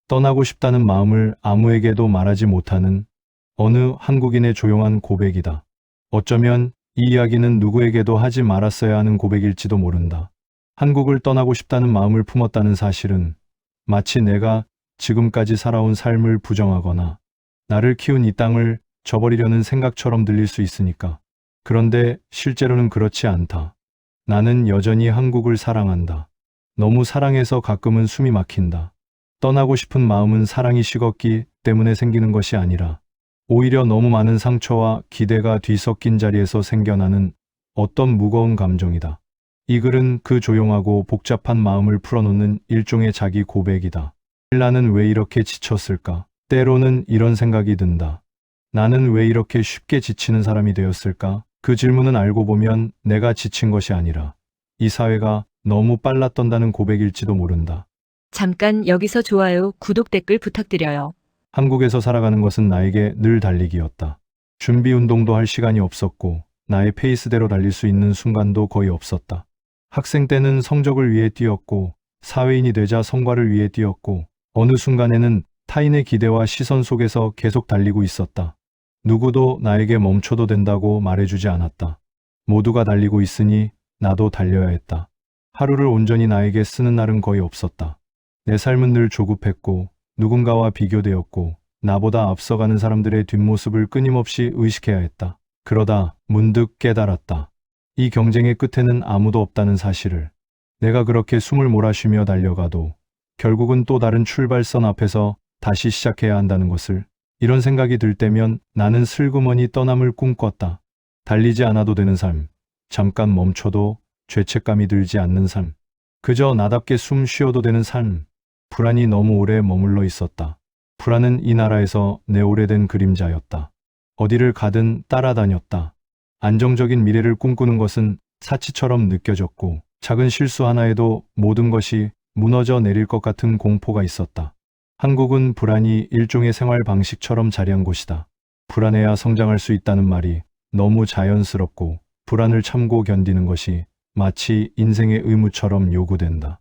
떠나고 싶다는 마음을 아무에게도 말하지 못하는 어느 한국인의 조용한 고백이다. 어쩌면 이 이야기는 누구에게도 하지 말았어야 하는 고백일지도 모른다. 한국을 떠나고 싶다는 마음을 품었다는 사실은 마치 내가 지금까지 살아온 삶을 부정하거나 나를 키운 이 땅을 저버리려는 생각처럼 들릴 수 있으니까. 그런데 실제로는 그렇지 않다. 나는 여전히 한국을 사랑한다. 너무 사랑해서 가끔은 숨이 막힌다. 떠나고 싶은 마음은 사랑이 식었기 때문에 생기는 것이 아니라 오히려 너무 많은 상처와 기대가 뒤섞인 자리에서 생겨나는 어떤 무거운 감정이다. 이 글은 그 조용하고 복잡한 마음을 풀어놓는 일종의 자기 고백이다. 나는 왜 이렇게 지쳤을까? 때로는 이런 생각이 든다. 나는 왜 이렇게 쉽게 지치는 사람이 되었을까? 그 질문은 알고 보면 내가 지친 것이 아니라 이 사회가 너무 빨랐던다는 고백일지도 모른다. 잠깐 여기서 좋아요, 구독, 댓글 부탁드려요. 한국에서 살아가는 것은 나에게 늘 달리기였다. 준비 운동도 할 시간이 없었고 나의 페이스대로 달릴 수 있는 순간도 거의 없었다. 학생 때는 성적을 위해 뛰었고 사회인이 되자 성과를 위해 뛰었고 어느 순간에는 타인의 기대와 시선 속에서 계속 달리고 있었다. 누구도 나에게 멈춰도 된다고 말해주지 않았다. 모두가 달리고 있으니 나도 달려야 했다. 하루를 온전히 나에게 쓰는 날은 거의 없었다. 내 삶은 늘 조급했고 누군가와 비교되었고 나보다 앞서가는 사람들의 뒷모습을 끊임없이 의식해야 했다. 그러다 문득 깨달았다. 이 경쟁의 끝에는 아무도 없다는 사실을. 내가 그렇게 숨을 몰아쉬며 달려가도 결국은 또 다른 출발선 앞에서 다시 시작해야 한다는 것을. 이런 생각이 들 때면 나는 슬그머니 떠남을 꿈꿨다. 달리지 않아도 되는 삶, 잠깐 멈춰도 죄책감이 들지 않는 삶, 그저 나답게 숨 쉬어도 되는 삶. 불안이 너무 오래 머물러 있었다. 불안은 이 나라에서 내 오래된 그림자였다. 어디를 가든 따라다녔다. 안정적인 미래를 꿈꾸는 것은 사치처럼 느껴졌고 작은 실수 하나에도 모든 것이 무너져 내릴 것 같은 공포가 있었다. 한국은 불안이 일종의 생활 방식처럼 자리한 곳이다. 불안해야 성장할 수 있다는 말이 너무 자연스럽고 불안을 참고 견디는 것이 마치 인생의 의무처럼 요구된다.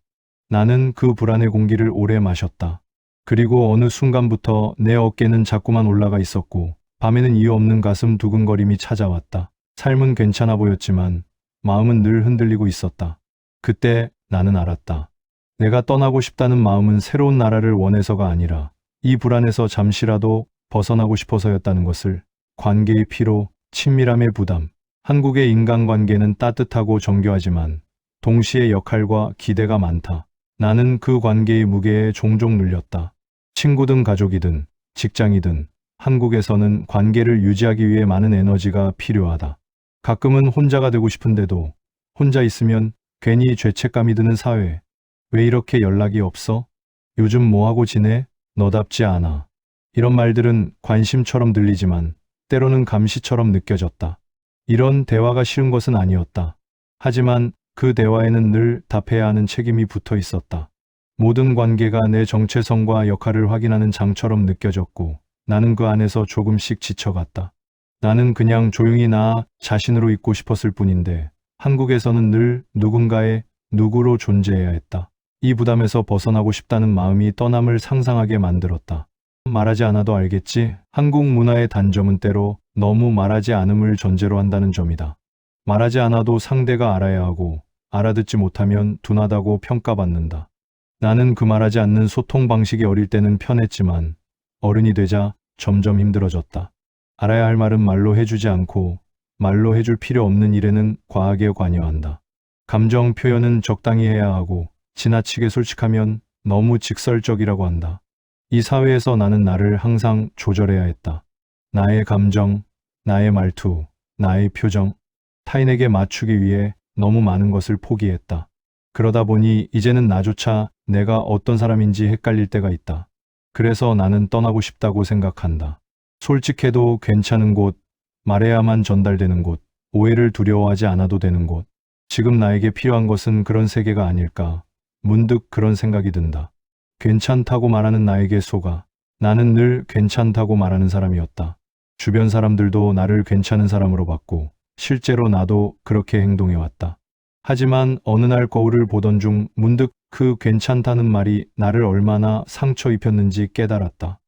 나는 그 불안의 공기를 오래 마셨다. 그리고 어느 순간부터 내 어깨는 자꾸만 올라가 있었고 밤에는 이유 없는 가슴 두근거림이 찾아왔다. 삶은 괜찮아 보였지만 마음은 늘 흔들리고 있었다. 그때 나는 알았다. 내가 떠나고 싶다는 마음은 새로운 나라를 원해서가 아니라 이 불안에서 잠시라도 벗어나고 싶어서였다는 것을. 관계의 피로, 친밀함의 부담. 한국의 인간관계는 따뜻하고 정교하지만 동시에 역할과 기대가 많다. 나는 그 관계의 무게에 종종 눌렸다. 친구든 가족이든 직장이든 한국에서는 관계를 유지하기 위해 많은 에너지가 필요하다. 가끔은 혼자가 되고 싶은데도 혼자 있으면 괜히 죄책감이 드는 사회. 왜 이렇게 연락이 없어? 요즘 뭐하고 지내? 너답지 않아. 이런 말들은 관심처럼 들리지만 때로는 감시처럼 느껴졌다. 이런 대화가 쉬운 것은 아니었다. 하지만 그 대화에는 늘 답해야 하는 책임이 붙어 있었다. 모든 관계가 내 정체성과 역할을 확인하는 장처럼 느껴졌고 나는 그 안에서 조금씩 지쳐갔다. 나는 그냥 조용히 나 자신으로 있고 싶었을 뿐인데 한국에서는 늘 누군가의 누구로 존재해야 했다. 이 부담에서 벗어나고 싶다는 마음이 떠남을 상상하게 만들었다. 말하지 않아도 알겠지? 한국 문화의 단점은 때로 너무 말하지 않음을 전제로 한다는 점이다. 말하지 않아도 상대가 알아야 하고 알아듣지 못하면 둔하다고 평가받는다. 나는 그 말하지 않는 소통 방식이 어릴 때는 편했지만 어른이 되자 점점 힘들어졌다. 알아야 할 말은 말로 해주지 않고 말로 해줄 필요 없는 일에는 과하게 관여한다. 감정 표현은 적당히 해야 하고 지나치게 솔직하면 너무 직설적이라고 한다. 이 사회에서 나는 나를 항상 조절해야 했다. 나의 감정, 나의 말투, 나의 표정, 타인에게 맞추기 위해 너무 많은 것을 포기했다. 그러다 보니 이제는 나조차 내가 어떤 사람인지 헷갈릴 때가 있다. 그래서 나는 떠나고 싶다고 생각한다. 솔직해도 괜찮은 곳, 말해야만 전달되는 곳, 오해를 두려워하지 않아도 되는 곳. 지금 나에게 필요한 것은 그런 세계가 아닐까. 문득 그런 생각이 든다. 괜찮다고 말하는 나에게 속아. 나는 늘 괜찮다고 말하는 사람이었다. 주변 사람들도 나를 괜찮은 사람으로 봤고 실제로 나도 그렇게 행동해왔다. 하지만 어느 날 거울을 보던 중 문득 그 괜찮다는 말이 나를 얼마나 상처 입혔는지 깨달았다.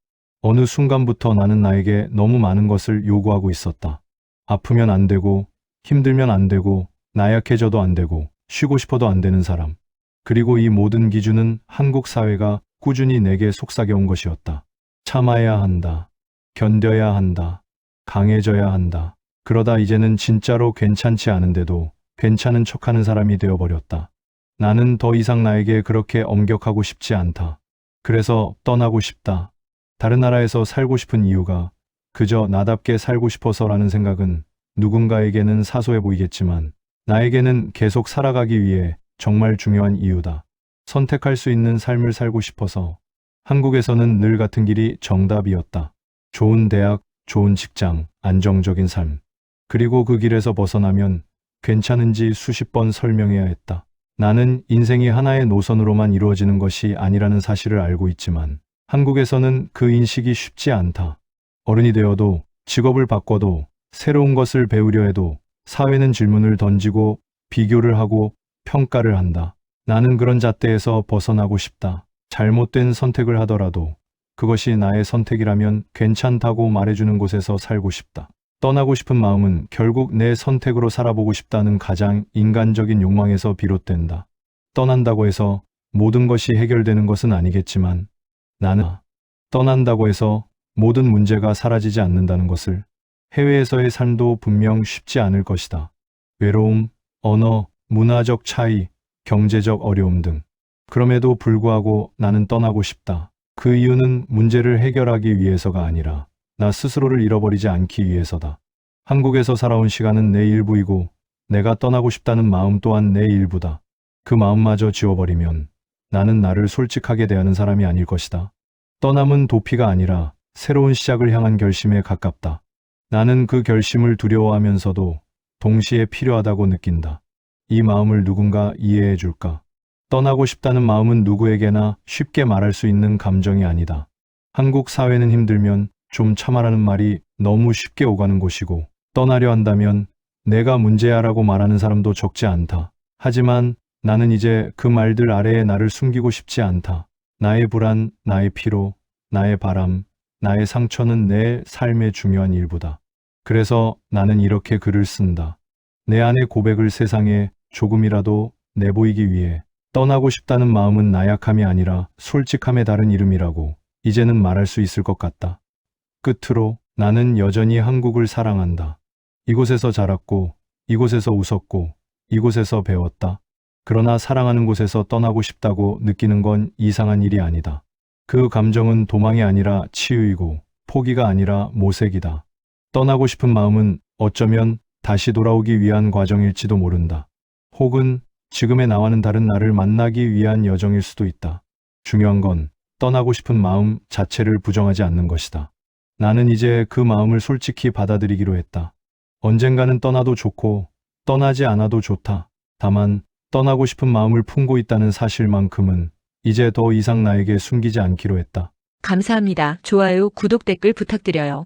어느 순간부터 나는 나에게 너무 많은 것을 요구하고 있었다. 아프면 안 되고, 힘들면 안 되고, 나약해져도 안 되고, 쉬고 싶어도 안 되는 사람. 그리고 이 모든 기준은 한국 사회가 꾸준히 내게 속삭여온 것이었다. 참아야 한다. 견뎌야 한다. 강해져야 한다. 그러다 이제는 진짜로 괜찮지 않은데도 괜찮은 척하는 사람이 되어버렸다. 나는 더 이상 나에게 그렇게 엄격하고 싶지 않다. 그래서 떠나고 싶다. 다른 나라에서 살고 싶은 이유가 그저 나답게 살고 싶어서라는 생각은 누군가에게는 사소해 보이겠지만 나에게는 계속 살아가기 위해 정말 중요한 이유다. 선택할 수 있는 삶을 살고 싶어서. 한국에서는 늘 같은 길이 정답이었다. 좋은 대학, 좋은 직장, 안정적인 삶. 그리고 그 길에서 벗어나면 괜찮은지 수십 번 설명해야 했다. 나는 인생이 하나의 노선으로만 이루어지는 것이 아니라는 사실을 알고 있지만 한국에서는 그 인식이 쉽지 않다. 어른이 되어도 직업을 바꿔도 새로운 것을 배우려 해도 사회는 질문을 던지고 비교를 하고 평가를 한다. 나는 그런 잣대에서 벗어나고 싶다. 잘못된 선택을 하더라도 그것이 나의 선택이라면 괜찮다고 말해주는 곳에서 살고 싶다. 떠나고 싶은 마음은 결국 내 선택으로 살아보고 싶다는 가장 인간적인 욕망에서 비롯된다. 떠난다고 해서 모든 것이 해결되는 것은 아니겠지만 나는 떠난다고 해서 모든 문제가 사라지지 않는다는 것을. 해외에서의 삶도 분명 쉽지 않을 것이다. 외로움, 언어, 문화적 차이, 경제적 어려움 등. 그럼에도 불구하고 나는 떠나고 싶다. 그 이유는 문제를 해결하기 위해서가 아니라 나 스스로를 잃어버리지 않기 위해서다. 한국에서 살아온 시간은 내 일부이고 내가 떠나고 싶다는 마음 또한 내 일부다. 그 마음마저 지워버리면 나는 나를 솔직하게 대하는 사람이 아닐 것이다. 떠남은 도피가 아니라 새로운 시작을 향한 결심에 가깝다. 나는 그 결심을 두려워하면서도 동시에 필요하다고 느낀다. 이 마음을 누군가 이해해 줄까? 떠나고 싶다는 마음은 누구에게나 쉽게 말할 수 있는 감정이 아니다. 한국 사회는 힘들면 좀 참아라는 말이 너무 쉽게 오가는 곳이고 떠나려 한다면 내가 문제야라고 말하는 사람도 적지 않다. 하지만 나는 이제 그 말들 아래에 나를 숨기고 싶지 않다. 나의 불안, 나의 피로, 나의 바람, 나의 상처는 내 삶의 중요한 일부다. 그래서 나는 이렇게 글을 쓴다. 내 안의 고백을 세상에 조금이라도 내보이기 위해. 떠나고 싶다는 마음은 나약함이 아니라 솔직함의 다른 이름이라고 이제는 말할 수 있을 것 같다. 끝으로 나는 여전히 한국을 사랑한다. 이곳에서 자랐고, 이곳에서 웃었고, 이곳에서 배웠다. 그러나 사랑하는 곳에서 떠나고 싶다고 느끼는 건 이상한 일이 아니다. 그 감정은 도망이 아니라 치유이고 포기가 아니라 모색이다. 떠나고 싶은 마음은 어쩌면 다시 돌아오기 위한 과정일지도 모른다. 혹은 지금의 나와는 다른 나를 만나기 위한 여정일 수도 있다. 중요한 건 떠나고 싶은 마음 자체를 부정하지 않는 것이다. 나는 이제 그 마음을 솔직히 받아들이기로 했다. 언젠가는 떠나도 좋고 떠나지 않아도 좋다. 다만 떠나고 싶은 마음을 품고 있다는 사실만큼은 이제 더 이상 나에게 숨기지 않기로 했다. 감사합니다. 좋아요, 구독, 댓글 부탁드려요.